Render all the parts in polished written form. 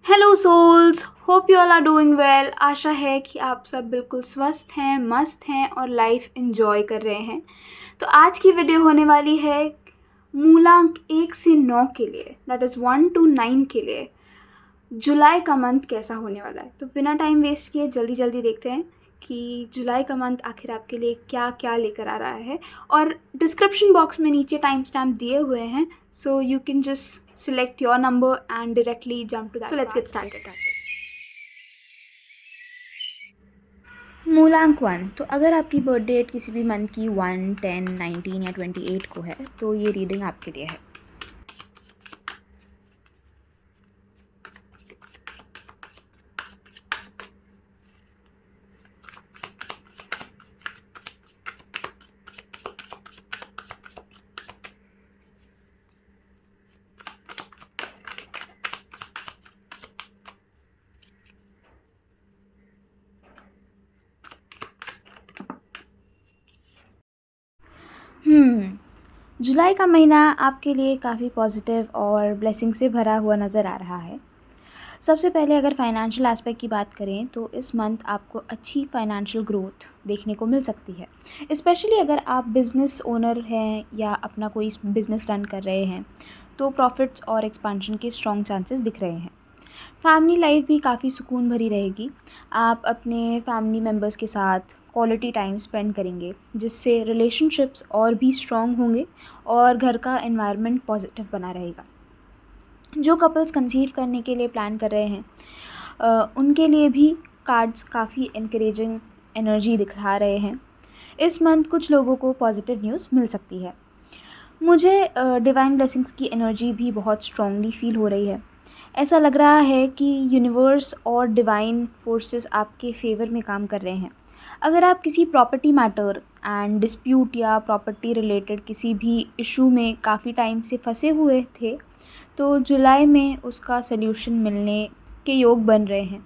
Hello souls, hope you all are doing well. आशा है कि आप सब बिल्कुल स्वस्थ हैं, मस्त हैं और लाइफ एंजॉय कर रहे हैं। तो आज की वीडियो होने वाली है मूलांक 1 से 9 के लिए, दैट इज़ 1 to 9 के लिए जुलाई का मंथ कैसा होने वाला है। तो बिना टाइम वेस्ट किए जल्दी जल्दी देखते हैं कि जुलाई का मंथ आखिर आपके लिए क्या क्या लेकर आ रहा है। और डिस्क्रिप्शन बॉक्स में नीचे टाइम स्टैम्प दिए हुए हैं, so you can just select your number and directly jump to that. So let's get started. मूलांक 1। तो अगर आपकी बर्थ डेट किसी भी मंथ की 1, 10, 19 या 28 को है तो ये रीडिंग आपके लिए है। जुलाई का महीना आपके लिए काफ़ी पॉजिटिव और ब्लेसिंग से भरा हुआ नज़र आ रहा है। सबसे पहले अगर फाइनेंशियल एस्पेक्ट की बात करें तो इस मंथ आपको अच्छी फाइनेंशियल ग्रोथ देखने को मिल सकती है, स्पेशली अगर आप बिज़नेस ओनर हैं या अपना कोई बिज़नेस रन कर रहे हैं तो प्रॉफिट्स और एक्सपेंशन के स्ट्रॉन्ग चांसेस दिख रहे हैं। फैमिली लाइफ भी काफ़ी सुकून भरी रहेगी। आप अपने फैमिली मेम्बर्स के साथ क्वालिटी टाइम स्पेंड करेंगे, जिससे रिलेशनशिप्स और भी स्ट्रॉन्ग होंगे और घर का एनवायरनमेंट पॉजिटिव बना रहेगा। जो कपल्स कंसीव करने के लिए प्लान कर रहे हैं उनके लिए भी कार्ड्स काफ़ी इनकरेजिंग एनर्जी दिखा रहे हैं। इस मंथ कुछ लोगों को पॉजिटिव न्यूज़ मिल सकती है। मुझे डिवाइन ब्लेसिंग्स की एनर्जी भी बहुत स्ट्रांगली फील हो रही है। ऐसा लग रहा है कि यूनिवर्स और डिवाइन फोर्सेस आपके फेवर में काम कर रहे हैं। अगर आप किसी प्रॉपर्टी मैटर एंड डिस्प्यूट या प्रॉपर्टी रिलेटेड किसी भी इशू में काफ़ी टाइम से फंसे हुए थे तो जुलाई में उसका सल्यूशन मिलने के योग बन रहे हैं।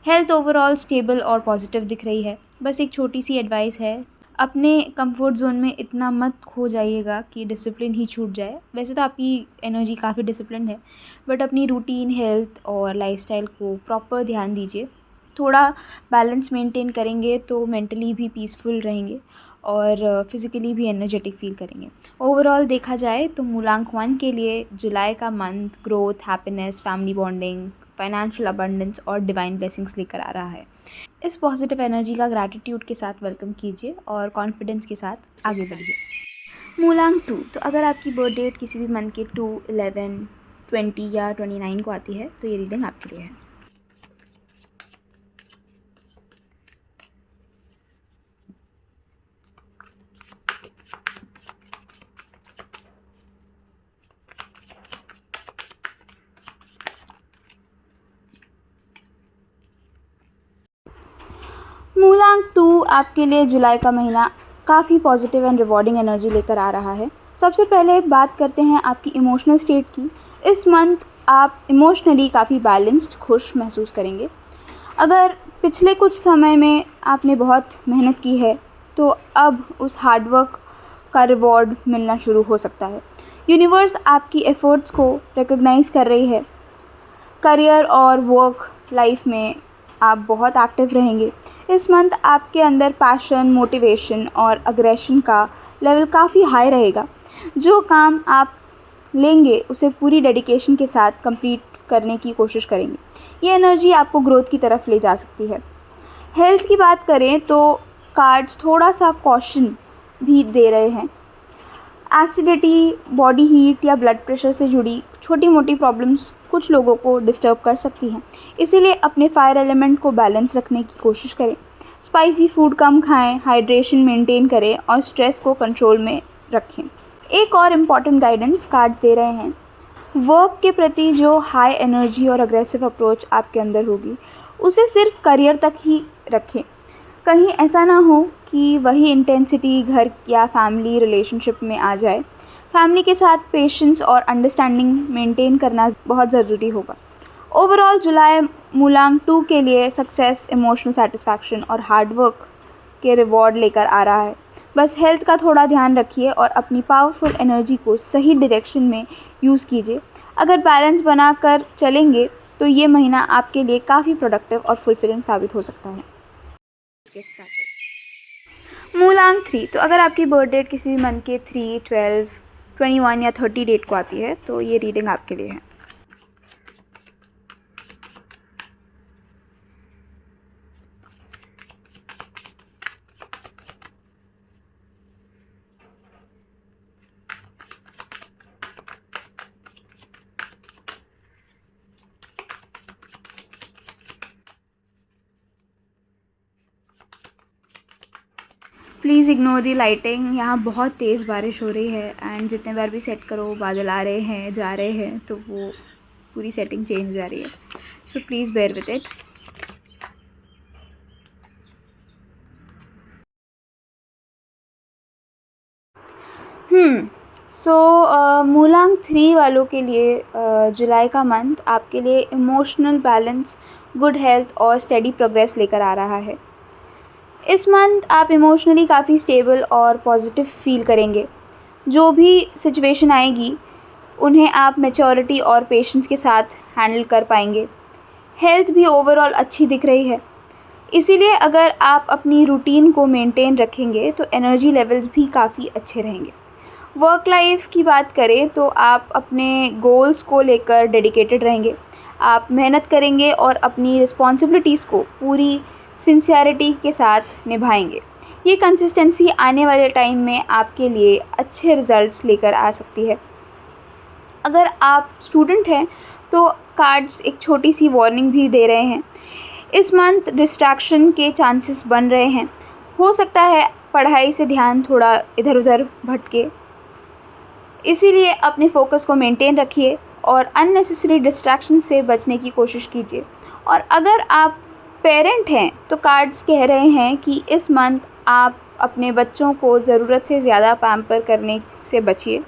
हेल्थ ओवरऑल स्टेबल और पॉजिटिव दिख रही है। बस एक छोटी सी एडवाइस है, अपने कंफर्ट जोन में इतना मत खो जाइएगा कि डिसिप्लिन ही छूट जाए। वैसे तो आपकी एनर्जी काफ़ी डिसिप्लिन है, बट अपनी रूटीन, हेल्थ और लाइफस्टाइल को प्रॉपर ध्यान दीजिए। थोड़ा बैलेंस मेंटेन करेंगे तो मेंटली भी पीसफुल रहेंगे और फिज़िकली भी एनर्जेटिक फील करेंगे। ओवरऑल देखा जाए तो मूलांक 1 के लिए जुलाई का month growth, happiness, family bonding, financial abundance और डिवाइन ब्लेसिंग्स लेकर आ रहा है। इस पॉजिटिव एनर्जी का ग्रैटिट्यूड के साथ वेलकम कीजिए और कॉन्फिडेंस के साथ आगे बढ़िए। मूलांक 2। तो अगर आपकी बर्थ डेट किसी भी मंथ के 2, 11, 20 या 29 को आती है तो ये रीडिंग आपके लिए है। मूलांक 2 आपके लिए जुलाई का महीना काफ़ी पॉजिटिव एंड रिवॉर्डिंग एनर्जी लेकर आ रहा है। सबसे पहले बात करते हैं आपकी इमोशनल स्टेट की। इस मंथ आप इमोशनली काफ़ी बैलेंस्ड, खुश महसूस करेंगे। अगर पिछले कुछ समय में आपने बहुत मेहनत की है तो अब उस हार्डवर्क का रिवॉर्ड मिलना शुरू हो सकता है। यूनिवर्स आपकी एफ़र्ट्स को रिकॉग्नाइज़ कर रही है। करियर और वर्क लाइफ में आप बहुत एक्टिव रहेंगे। इस मंथ आपके अंदर पैशन, मोटिवेशन और अग्रेशन का लेवल काफ़ी हाई रहेगा। जो काम आप लेंगे उसे पूरी डेडिकेशन के साथ कंप्लीट करने की कोशिश करेंगे। ये एनर्जी आपको ग्रोथ की तरफ ले जा सकती है। हेल्थ की बात करें तो कार्ड्स थोड़ा सा कॉशन भी दे रहे हैं। एसिडिटी, बॉडी हीट या ब्लड प्रेशर से जुड़ी छोटी मोटी प्रॉब्लम्स कुछ लोगों को डिस्टर्ब कर सकती हैं, इसीलिए अपने फायर एलिमेंट को बैलेंस रखने की कोशिश करें। स्पाइसी फूड कम खाएं, हाइड्रेशन मेंटेन करें और स्ट्रेस को कंट्रोल में रखें। एक और इम्पॉर्टेंट गाइडेंस कार्ड्स दे रहे हैं, वर्क के प्रति जो हाई एनर्जी और अग्रेसिव अप्रोच आपके अंदर होगी उसे सिर्फ करियर तक ही रखें। कहीं ऐसा ना हो कि वही इंटेंसिटी घर या फैमिली रिलेशनशिप में आ जाए। फैमिली के साथ पेशेंस और अंडरस्टैंडिंग मेंटेन करना बहुत ज़रूरी होगा। ओवरऑल जुलाई मूलांक 2 के लिए सक्सेस, इमोशनल सेटिस्फैक्शन और हार्डवर्क के रिवॉर्ड लेकर आ रहा है। बस हेल्थ का थोड़ा ध्यान रखिए और अपनी पावरफुल एनर्जी को सही डायरेक्शन में यूज़ कीजिए। अगर बैलेंस बना कर चलेंगे तो ये महीना आपके लिए काफ़ी प्रोडक्टिव और फुलफिलिंग साबित हो सकता है। मूलांक 3, तो अगर आपकी बर्थ डेट किसी भी मंथ के 3, 12, 21 या 30 डेट को आती है तो ये रीडिंग आपके लिए है। प्लीज़ इग्नोर दी लाइटिंग, यहाँ बहुत तेज़ बारिश हो रही है एंड जितने बार भी सेट करो बादल आ रहे हैं जा रहे हैं तो वो पूरी सेटिंग चेंज हो जा रही है, so please bear with it. मूलांक 3 वालों के लिए जुलाई का मंथ आपके लिए इमोशनल बैलेंस, गुड हेल्थ और स्टेडी प्रोग्रेस लेकर आ रहा है। इस मंथ आप इमोशनली काफ़ी स्टेबल और पॉजिटिव फील करेंगे। जो भी सिचुएशन आएगी उन्हें आप मैच्योरिटी और पेशेंस के साथ हैंडल कर पाएंगे। हेल्थ भी ओवरऑल अच्छी दिख रही है, इसीलिए अगर आप अपनी रूटीन को मेंटेन रखेंगे तो एनर्जी लेवल्स भी काफ़ी अच्छे रहेंगे। वर्क लाइफ की बात करें तो आप अपने गोल्स को लेकर डेडिकेटेड रहेंगे। आप मेहनत करेंगे और अपनी रिस्पॉन्सिबिलिटीज़ को पूरी सिंसियरिटी के साथ निभाएंगे। ये कंसिस्टेंसी आने वाले टाइम में आपके लिए अच्छे रिजल्ट्स लेकर आ सकती है। अगर आप स्टूडेंट हैं तो कार्ड्स एक छोटी सी वार्निंग भी दे रहे हैं। इस मंथ डिस्ट्रैक्शन के चांसेस बन रहे हैं। हो सकता है पढ़ाई से ध्यान थोड़ा इधर उधर भटके, इसीलिए अपने फोकस को मेंटेन रखिए और अननेसेसरी डिस्ट्रैक्शन से बचने की कोशिश कीजिए। और अगर आप पेरेंट हैं तो कार्ड्स कह रहे हैं कि इस मंथ आप अपने बच्चों को ज़रूरत से ज़्यादा पैम्पर करने से बचिए।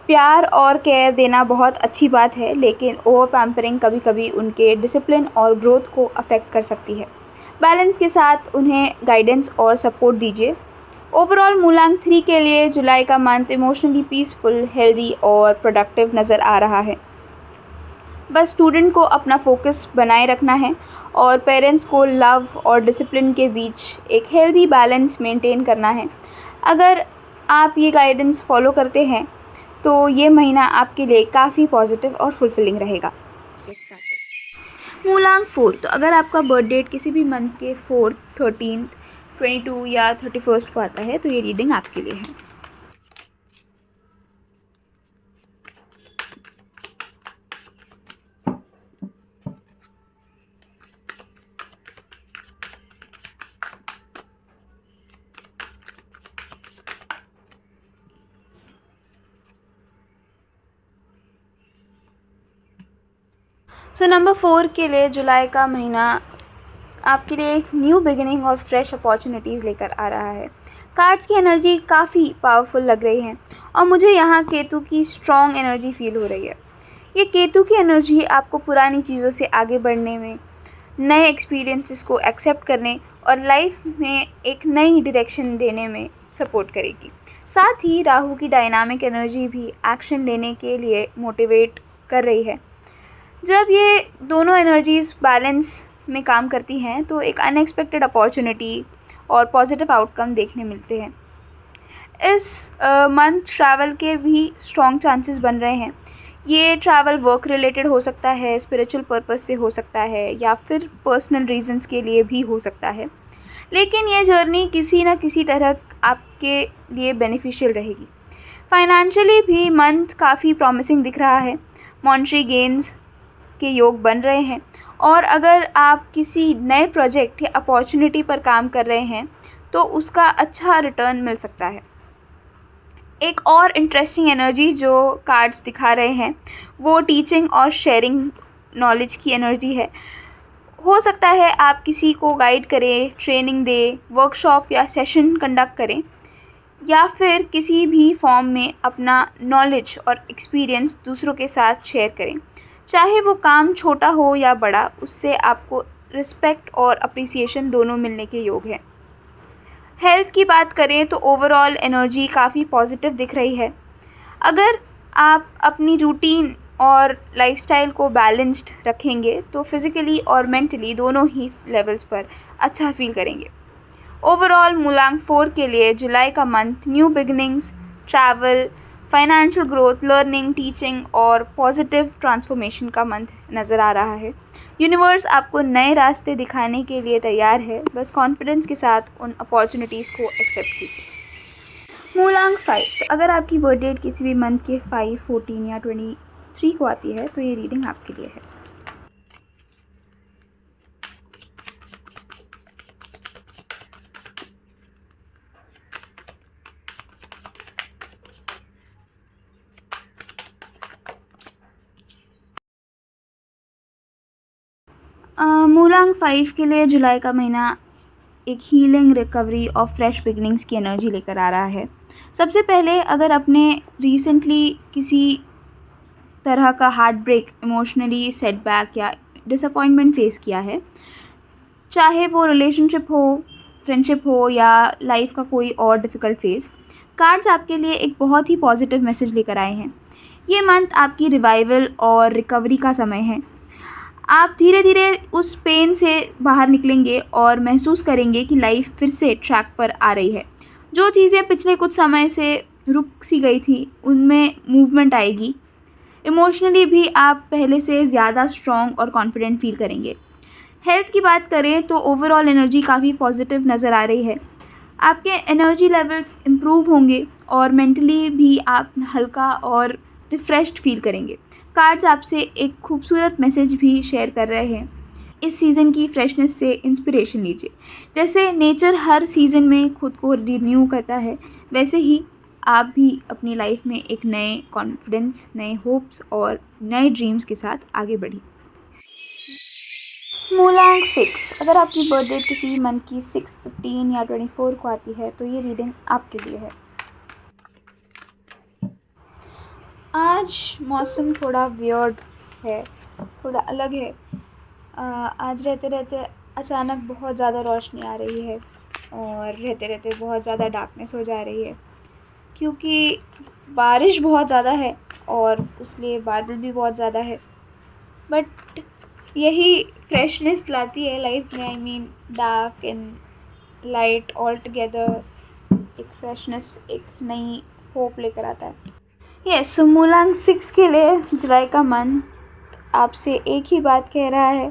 प्यार और केयर देना बहुत अच्छी बात है, लेकिन ओवर पैम्परिंग कभी कभी उनके डिसिप्लिन और ग्रोथ को अफेक्ट कर सकती है। बैलेंस के साथ उन्हें गाइडेंस और सपोर्ट दीजिए। ओवरऑल मूलांक 3 के लिए जुलाई का मंथ इमोशनली पीसफुल, हेल्दी और प्रोडक्टिव नज़र आ रहा है। बस स्टूडेंट को अपना फोकस बनाए रखना है और पेरेंट्स को लव और डिसिप्लिन के बीच एक हेल्दी बैलेंस मेंटेन करना है। अगर आप ये गाइडेंस फॉलो करते हैं तो ये महीना आपके लिए काफ़ी पॉजिटिव और फुलफिलिंग रहेगा। मूलांक 4, तो अगर आपका बर्थ डेट किसी भी मंथ के 4th, 13th, 22 या 31st को आता है तो ये रीडिंग आपके लिए है। नंबर 4 के लिए जुलाई का महीना आपके लिए एक न्यू बिगिनिंग और फ्रेश अपॉर्चुनिटीज़ लेकर आ रहा है। कार्ड्स की एनर्जी काफ़ी पावरफुल लग रही है और मुझे यहाँ केतु की स्ट्रॉन्ग एनर्जी फील हो रही है। ये केतु की एनर्जी आपको पुरानी चीज़ों से आगे बढ़ने में, नए एक्सपीरियंसेस को एक्सेप्ट करने और लाइफ में एक नई डायरेक्शन देने में सपोर्ट करेगी। साथ ही राहु की डायनामिक एनर्जी भी एक्शन लेने के लिए मोटिवेट कर रही है। जब ये दोनों एनर्जीज़ बैलेंस में काम करती हैं तो एक अनएक्सपेक्टेड अपॉर्चुनिटी और पॉजिटिव आउटकम देखने मिलते हैं। इस मंथ ट्रैवल के भी स्ट्रॉन्ग चांसेस बन रहे हैं। ये ट्रैवल वर्क रिलेटेड हो सकता है, स्पिरिचुअल पर्पस से हो सकता है या फिर पर्सनल रीजंस के लिए भी हो सकता है, लेकिन ये जर्नी किसी न किसी तरह आपके लिए बेनिफिशियल रहेगी। फाइनेंशियली भी मंथ काफ़ी प्रॉमिसिंग दिख रहा है। मॉनेटरी गेन्स के योग बन रहे हैं और अगर आप किसी नए प्रोजेक्ट या अपॉर्चुनिटी पर काम कर रहे हैं तो उसका अच्छा रिटर्न मिल सकता है। एक और इंटरेस्टिंग एनर्जी जो कार्ड्स दिखा रहे हैं वो टीचिंग और शेयरिंग नॉलेज की एनर्जी है। हो सकता है आप किसी को गाइड करें, ट्रेनिंग दें, वर्कशॉप या सेशन कंडक्ट करें या फिर किसी भी फॉर्म में अपना नॉलेज और एक्सपीरियंस दूसरों के साथ शेयर करें। चाहे वो काम छोटा हो या बड़ा, उससे आपको रिस्पेक्ट और अप्रिसिएशन दोनों मिलने के योग हैं। हेल्थ की बात करें तो ओवरऑल एनर्जी काफ़ी पॉजिटिव दिख रही है। अगर आप अपनी रूटीन और लाइफस्टाइल को बैलेंस्ड रखेंगे तो फिज़िकली और मेंटली दोनों ही लेवल्स पर अच्छा फील करेंगे। ओवरऑल मूलांक 4 के लिए जुलाई का month new beginnings, travel, financial growth, learning, teaching और पॉजिटिव ट्रांसफॉर्मेशन का मंथ नज़र आ रहा है। यूनिवर्स आपको नए रास्ते दिखाने के लिए तैयार है, बस कॉन्फिडेंस के साथ उन अपॉर्चुनिटीज़ को एक्सेप्ट कीजिए। मूलांक 5, तो अगर आपकी बर्थ डेट किसी भी मंथ के 5, 14 या 23 को आती है तो ये रीडिंग आपके लिए है। मूलांक 5 के लिए जुलाई का महीना एक हीलिंग, रिकवरी और फ्रेश बिगनिंग्स की एनर्जी लेकर आ रहा है। सबसे पहले अगर आपने रिसेंटली किसी तरह का हार्ट ब्रेक, इमोशनली सेटबैक या डिसअपॉइंटमेंट फेस किया है, चाहे वो रिलेशनशिप हो, फ्रेंडशिप हो या लाइफ का कोई और डिफ़िकल्ट फेज़, कार्ड्स आपके लिए एक बहुत ही पॉजिटिव मैसेज लेकर आए हैं। ये मंथ आपकी रिवाइवल और रिकवरी का समय है। आप धीरे धीरे उस पेन से बाहर निकलेंगे और महसूस करेंगे कि लाइफ फिर से ट्रैक पर आ रही है। जो चीज़ें पिछले कुछ समय से रुक सी गई थी उनमें मूवमेंट आएगी। इमोशनली भी आप पहले से ज़्यादा स्ट्रॉन्ग और कॉन्फिडेंट फील करेंगे। हेल्थ की बात करें तो ओवरऑल एनर्जी काफ़ी पॉजिटिव नज़र आ रही है। आपके एनर्जी लेवल्स इम्प्रूव होंगे और मेंटली भी आप हल्का और रिफ़्रेश्ड फील करेंगे। कार्ड्स आपसे एक खूबसूरत मैसेज भी शेयर कर रहे हैं। इस सीज़न की फ्रेशनेस से इंस्पिरेशन लीजिए। जैसे नेचर हर सीज़न में खुद को रिन्यू करता है, वैसे ही आप भी अपनी लाइफ में एक नए कॉन्फिडेंस, नए होप्स और नए ड्रीम्स के साथ आगे बढ़िए। मूलांक 6, अगर आपकी बर्थ डेट किसी भी मंथ की 6, 15 या 24 को आती है तो ये रीडिंग आपके लिए है। आज मौसम थोड़ा वियर्ड है, थोड़ा अलग है। आज रहते रहते अचानक बहुत ज़्यादा रोशनी आ रही है और रहते रहते बहुत ज़्यादा डार्कनेस हो जा रही है, क्योंकि बारिश बहुत ज़्यादा है और इसलिए बादल भी बहुत ज़्यादा है। बट यही फ्रेशनेस लाती है लाइफ में। I mean dark and light all together एक फ्रेशनेस, एक नई होप लेकर आता है। यस, सो मूलांक 6 के लिए जुलाई का मंथ आपसे एक ही बात कह रहा है,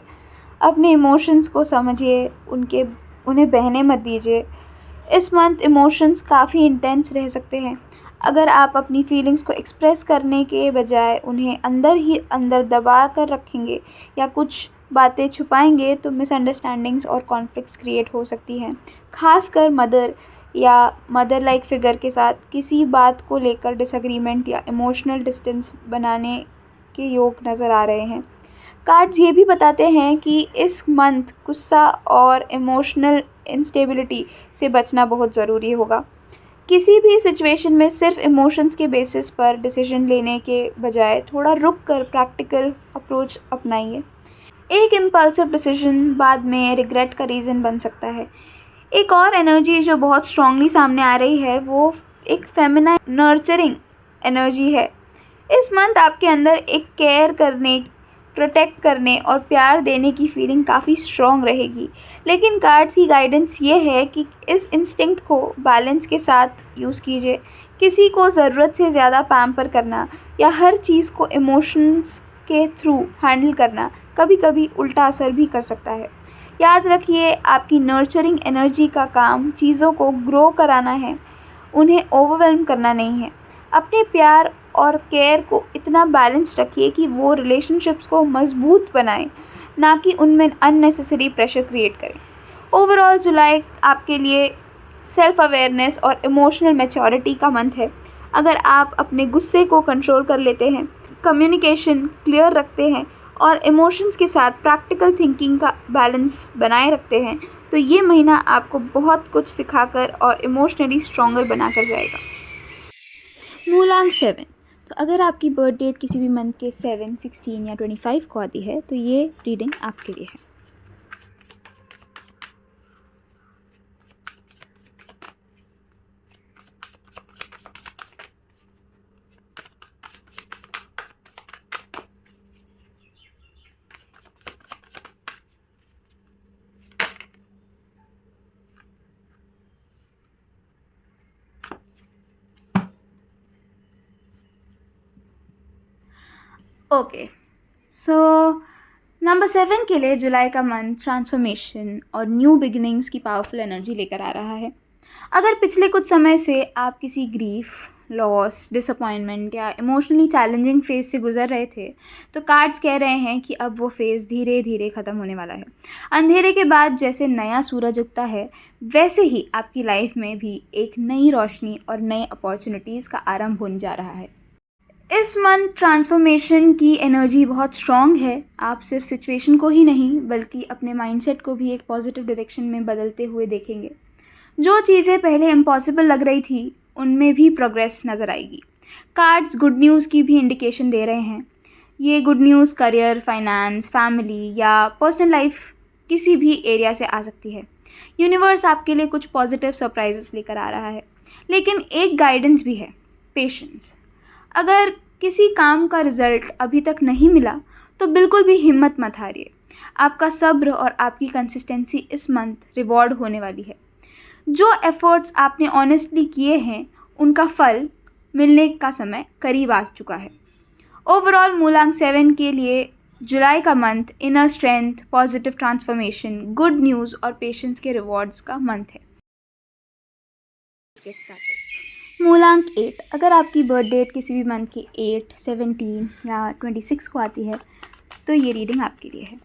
अपने इमोशंस को समझिए, उन्हें बहने मत दीजिए। इस मंथ इमोशंस काफ़ी इंटेंस रह सकते हैं। अगर आप अपनी फीलिंग्स को एक्सप्रेस करने के बजाय उन्हें अंदर ही अंदर दबा कर रखेंगे या कुछ बातें छुपाएंगे तो मिसअंडरस्टैंडिंग्स और कॉन्फ्लिक्ट्स क्रिएट हो सकती हैं। खासकर मदर या मदर लाइक फिगर के साथ किसी बात को लेकर डिसएग्रीमेंट या इमोशनल डिस्टेंस बनाने के योग नज़र आ रहे हैं। कार्ड्स ये भी बताते हैं कि इस मंथ गुस्सा और इमोशनल इंस्टेबिलिटी से बचना बहुत ज़रूरी होगा। किसी भी सिचुएशन में सिर्फ इमोशंस के बेसिस पर डिसीजन लेने के बजाय थोड़ा रुक कर प्रैक्टिकल अप्रोच अपनाइए। एक इम्पल्सिव डिसीजन बाद में रिग्रेट का रीज़न बन सकता है। एक और एनर्जी जो बहुत स्ट्रांगली सामने आ रही है वो एक फेमिनाइन नर्चरिंग एनर्जी है। इस मंथ आपके अंदर एक केयर करने, प्रोटेक्ट करने और प्यार देने की फीलिंग काफ़ी स्ट्रॉन्ग रहेगी। लेकिन कार्ड्स की गाइडेंस ये है कि इस इंस्टिंक्ट को बैलेंस के साथ यूज़ कीजिए। किसी को ज़रूरत से ज़्यादा पैम्पर करना या हर चीज़ को इमोशंस के थ्रू हैंडल करना कभी कभी उल्टा असर भी कर सकता है। याद रखिए, आपकी नर्चरिंग एनर्जी का काम चीज़ों को ग्रो कराना है, उन्हें ओवरवेल्म करना नहीं है। अपने प्यार और केयर को इतना बैलेंस रखिए कि वो रिलेशनशिप्स को मजबूत बनाए, ना कि उनमें अननेसेसरी प्रेशर क्रिएट करें। ओवरऑल जुलाई आपके लिए सेल्फ अवेयरनेस और इमोशनल मैच्योरिटी का मंथ है। अगर आप अपने गुस्से को कंट्रोल कर लेते हैं, कम्युनिकेशन क्लियर रखते हैं और इमोशंस के साथ प्रैक्टिकल थिंकिंग का बैलेंस बनाए रखते हैं तो ये महीना आपको बहुत कुछ सिखाकर और इमोशनली स्ट्रॉन्गर बनाकर जाएगा। मूलांक 7, तो अगर आपकी बर्थ डेट किसी भी मंथ के 7, 16 या 25 को आती है तो ये रीडिंग आपके लिए है। ओके, सो नंबर 7 के लिए जुलाई का मंथ ट्रांसफॉर्मेशन और न्यू बिगिनिंग्स की पावरफुल एनर्जी लेकर आ रहा है। अगर पिछले कुछ समय से आप किसी ग्रीफ, लॉस, डिसअपॉइंटमेंट या इमोशनली चैलेंजिंग फेज से गुजर रहे थे, तो कार्ड्स कह रहे हैं कि अब वो फेज़ धीरे धीरे ख़त्म होने वाला है। अंधेरे के बाद जैसे नया सूरज उगता है, वैसे ही आपकी लाइफ में भी एक नई रोशनी और नए अपॉर्चुनिटीज़ का आरंभ होने जा रहा है। इस मंथ ट्रांसफॉर्मेशन की एनर्जी बहुत स्ट्रॉन्ग है। आप सिर्फ सिचुएशन को ही नहीं बल्कि अपने माइंडसेट को भी एक पॉजिटिव डायरेक्शन में बदलते हुए देखेंगे। जो चीज़ें पहले इम्पॉसिबल लग रही थी, उनमें भी प्रोग्रेस नज़र आएगी। कार्ड्स गुड न्यूज़ की भी इंडिकेशन दे रहे हैं। ये good news career, finance, family या पर्सनल लाइफ किसी भी एरिया से आ सकती है। यूनिवर्स आपके लिए कुछ पॉजिटिव सरप्राइजेस लेकर आ रहा है, लेकिन एक गाइडेंस भी है, पेशेंस। अगर किसी काम का रिज़ल्ट अभी तक नहीं मिला तो बिल्कुल भी हिम्मत मत हारिए। आपका सब्र और आपकी कंसिस्टेंसी इस मंथ रिवॉर्ड होने वाली है। जो एफ़र्ट्स आपने ऑनेस्टली किए हैं, उनका फल मिलने का समय करीब आ चुका है। ओवरऑल मूलांक 7 के लिए जुलाई का month inner strength, positive transformation, good news और पेशेंस के रिवॉर्ड्स का मंथ है। मूलांक 8, अगर आपकी बर्थ डेट किसी भी मंथ के 8, 17 या 26 को आती है, तो ये रीडिंग आपके लिए है।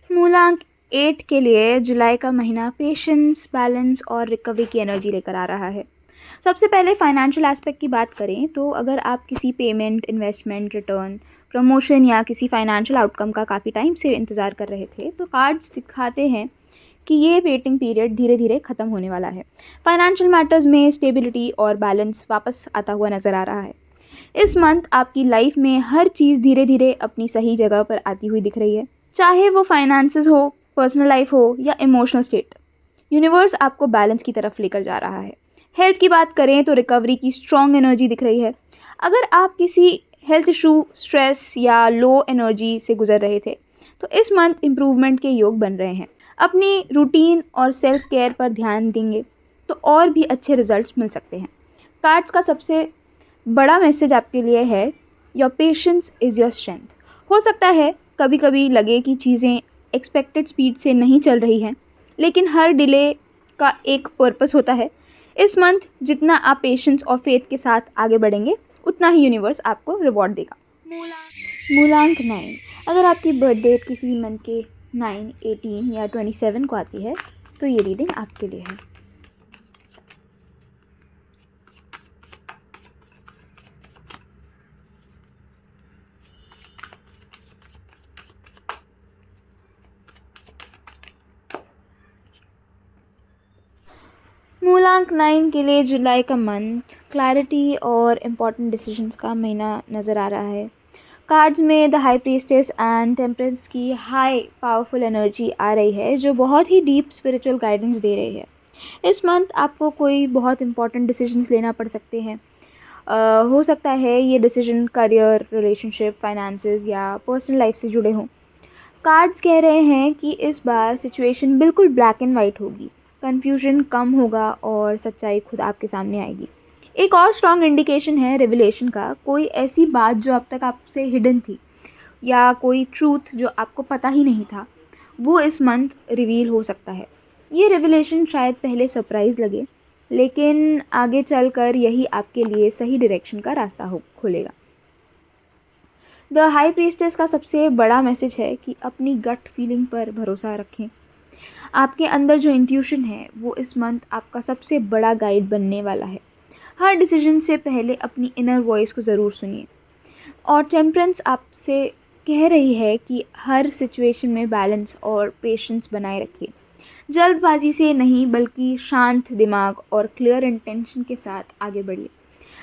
मूलांक 8 के लिए जुलाई का महीना पेशेंस, बैलेंस और रिकवरी की एनर्जी लेकर आ रहा है। सबसे पहले फाइनेंशियल एस्पेक्ट की बात करें तो अगर आप किसी पेमेंट, इन्वेस्टमेंट, रिटर्न, प्रमोशन या किसी फाइनेंशियल आउटकम का काफ़ी टाइम से इंतज़ार कर रहे थे, तो कार्ड्स दिखाते हैं कि ये वेटिंग पीरियड धीरे धीरे ख़त्म होने वाला है। फाइनेंशियल मैटर्स में स्टेबिलिटी और बैलेंस वापस आता हुआ नज़र आ रहा है। इस मंथ आपकी लाइफ में हर चीज़ धीरे धीरे अपनी सही जगह पर आती हुई दिख रही है, चाहे वो फाइनेंसेस हो, पर्सनल लाइफ हो या इमोशनल स्टेट। यूनिवर्स आपको बैलेंस की तरफ लेकर जा रहा है। हेल्थ की बात करें तो रिकवरी की स्ट्रॉन्ग एनर्जी दिख रही है। अगर आप किसी हेल्थ इशू, स्ट्रेस या लो एनर्जी से गुजर रहे थे, तो इस मंथ इम्प्रूवमेंट के योग बन रहे हैं। अपनी रूटीन और सेल्फ केयर पर ध्यान देंगे तो और भी अच्छे रिजल्ट्स मिल सकते हैं। कार्ड्स का सबसे बड़ा मैसेज आपके लिए है, your patience is your strength. हो सकता है कभी कभी लगे कि चीज़ें एक्सपेक्टेड स्पीड से नहीं चल रही हैं, लेकिन हर डिले का एक पर्पस होता है। इस मंथ जितना आप पेशेंस और फेथ के साथ आगे बढ़ेंगे, उतना ही यूनिवर्स आपको रिवॉर्ड देगा। मूलांक 9, अगर आपकी बर्थ डेट किसी भी मंथ के 9, 18 या 27 को आती है, तो ये रीडिंग आपके लिए है। मूलांक 9 के लिए जुलाई का मंथ क्लैरिटी और इम्पॉर्टेंट डिसीजंस का महीना नज़र आ रहा है। कार्ड्स में the high priestess and temperance की हाई पावरफुल एनर्जी आ रही है, जो बहुत ही डीप स्पिरिचुअल गाइडेंस दे रही है। इस मंथ आपको कोई बहुत इंपॉर्टेंट डिसीजंस लेना पड़ सकते हैं। हो सकता है ये डिसीजन करियर, रिलेशनशिप, फाइनेंसेस या पर्सनल लाइफ से जुड़े हों। कार्ड्स कह रहे हैं कि इस बार सिचुएशन बिल्कुल ब्लैक एंड वाइट होगी, कन्फ्यूजन कम होगा और सच्चाई खुद आपके सामने आएगी। एक और स्ट्रॉन्ग इंडिकेशन है रिविलेशन का। कोई ऐसी बात जो अब तक आपसे हिडन थी या कोई ट्रूथ जो आपको पता ही नहीं था, वो इस मंथ रिवील हो सकता है। ये रिविलेशन शायद पहले सरप्राइज़ लगे, लेकिन आगे चलकर यही आपके लिए सही डायरेक्शन का रास्ता हो खोलेगा। द हाई प्रीस्टेस का सबसे बड़ा मैसेज है कि अपनी गट फीलिंग पर भरोसा रखें। आपके अंदर जो इंट्यूशन है, वो इस मंथ आपका सबसे बड़ा गाइड बनने वाला है। हर डिसीजन से पहले अपनी इनर वॉइस को ज़रूर सुनिए। और टेम्परेंस आपसे कह रही है कि हर सिचुएशन में बैलेंस और पेशेंस बनाए रखिए। जल्दबाजी से नहीं बल्कि शांत दिमाग और क्लियर इंटेंशन के साथ आगे बढ़िए।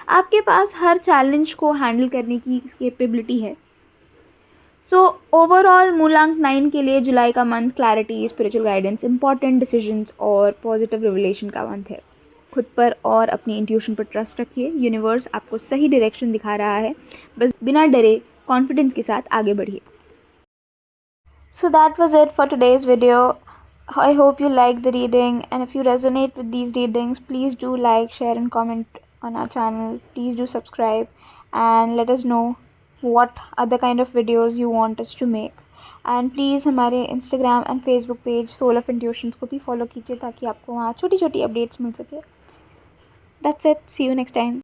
आपके पास हर चैलेंज को हैंडल करने की कैपेबिलिटी है। सो ओवरऑल मूलांक 9 के लिए जुलाई का month clarity, spiritual guidance, important decisions और पॉजिटिव रिवलेशन का मंथ है। खुद पर और अपनी इंट्यूशन पर ट्रस्ट रखिए। यूनिवर्स आपको सही डायरेक्शन दिखा रहा है, बस बिना डरे कॉन्फिडेंस के साथ आगे बढ़िए। So that was it for today's video. I hope you liked the reading, and if you resonate with these readings, please do like, share and comment on our channel. Please do subscribe and let us know what other kind of videos you want us to make. And please हमारे Instagram and Facebook page Soul of Intuitions को भी follow कीजिए ताकि आपको वहाँ छोटी छोटी updates मिल सके. That's it. See you next time.